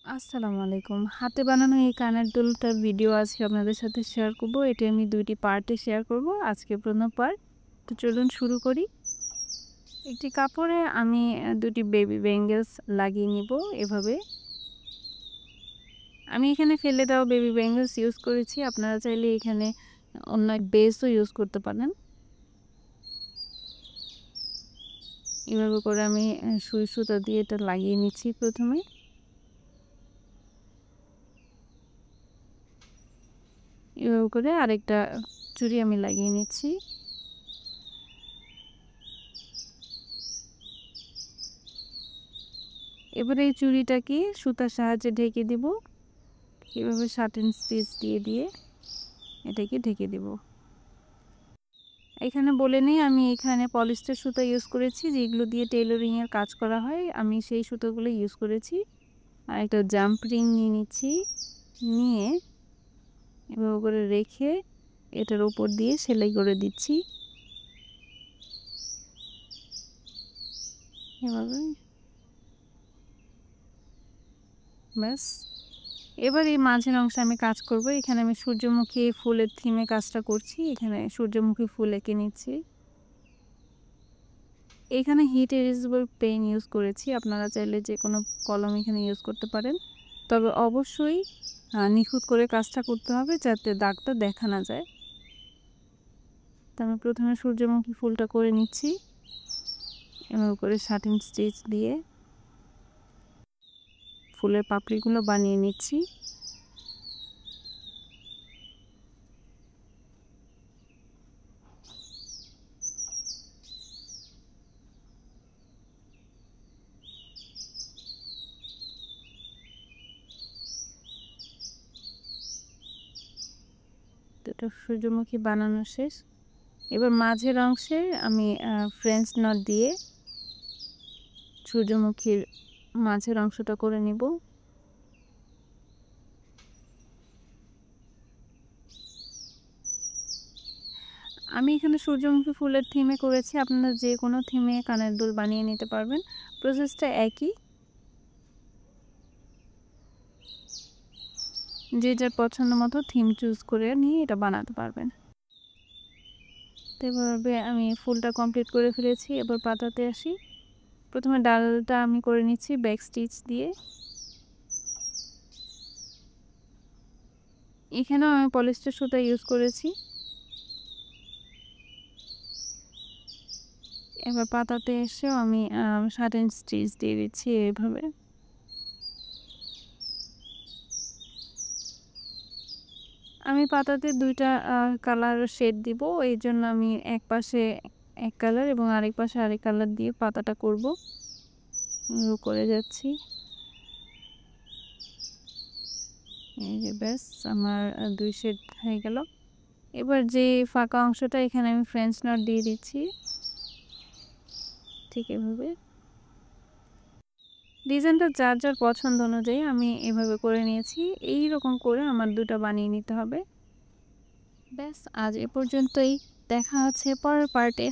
আসসালামু আলাইকুম। হাতে বানানো এই কানের দুলটার ভিডিও আজকে আপনাদের সাথে শেয়ার করব। এটি আমি ২টি পার্টে শেয়ার করব। আজকে প্রথম পার্ট। তো চলুন শুরু করি। একটি কাপড়ে আমি ২টি বেবি ব্যাঙ্গলস লাগিয়ে নিব এভাবে। আমি এখানে ফেলে দেওয়া বেবি ব্যাঙ্গলস ইউজ করেছি। আপনারা চাইলে এখানে অন্য বেসও ইউজ করতে পারেন। এভাবে করে আমি সুই সুতা দিয়ে এটা লাগিয়ে নিচ্ছি প্রথমে। এভাবে করে আরেকটা চুড়ি আমি লাগিয়ে নিচ্ছি। এবারে এই চুড়িটাকে সুতার সাহায্যে ঢেকে দিব। এভাবে সাটিন স্টিচ দিয়ে এটাকে ঢেকে দেব। এখানে বলে নেই আমি এখানে পলিস্টার সুতা ইউজ করেছি, যেগুলো দিয়ে টেইলরিংয়ের কাজ করা হয়। আমি সেই সুতোগুলো ইউজ করেছি। আর একটা জাম্প রিং নিয়ে নিচ্ছি, নিয়ে এভাবে করে রেখে এটার উপর দিয়ে সেলাই করে দিচ্ছি এভাবে। ব্যাস, এবার এই মাঝের অংশে আমি কাজ করব। এখানে আমি সূর্যমুখী ফুলের থিমে কাজটা করছি। এখানে সূর্যমুখী ফুল এঁকে নিচ্ছি। এখানে হিট এরেজেবল পেন ইউজ করেছি। আপনারা চাইলে যে কোনো কলম এখানে ইউজ করতে পারেন, তবে অবশ্যই নিখুঁত করে কাজটা করতে হবে যাতে দাগটা দেখা না যায়। তো আমি প্রথমে সূর্যমুখী ফুলটা করে নিচ্ছি এভাবে করে সাটিন স্টিচ দিয়ে ফুলের পাপড়িগুলো বানিয়ে নিচ্ছি। এটা সূর্যমুখী বানানো শেষ। এবার মাঝের অংশে আমি ফ্রেঞ্চ নট দিয়ে সূর্যমুখীর মাঝের অংশটা করে নিব। আমি এখানে সূর্যমুখী ফুলের থিমে করেছি। আপনারা যে কোনো থিমে কানের দুল বানিয়ে নিতে পারবেন। প্রসেসটা একই, যে যার পছন্দ মতো থিম চুজ করে নিয়ে এটা বানাতে পারবেন। তো এভাবে আমি ফুলটা কমপ্লিট করে ফেলেছি। এবার পাতাতে আসি। প্রথমে ডালটা আমি করে নিচ্ছি ব্যাক স্টিচ দিয়ে। এখানেও আমি পলিস্টার সুতা ইউজ করেছি। এবার পাতাতে এসেও আমি সাটিন স্টিচ দিয়ে দিচ্ছি এইভাবে। আমি পাতাতে দুইটা কালার শেড দিব, এই জন্য আমি এক পাশে এক কালার এবং আরেক পাশে আরেক কালার দিয়ে পাতাটা করব। করে যাচ্ছি। এই যে ব্যাস আমার দুই শেড হয়ে গেল। এবার যে ফাঁকা অংশটা এখানে আমি ফ্রেঞ্চ নট দিয়ে দিচ্ছি ঠিক এভাবে। ডিজাইনটা যার যার পছন্দ অনুযায়ী আমি এভাবে করে নিয়েছি। এই রকম করে আমার দুটো বানিয়ে নিতে হবে। ব্যাস, আজ এ পর্যন্তই। দেখা হচ্ছে পরের পার্টে।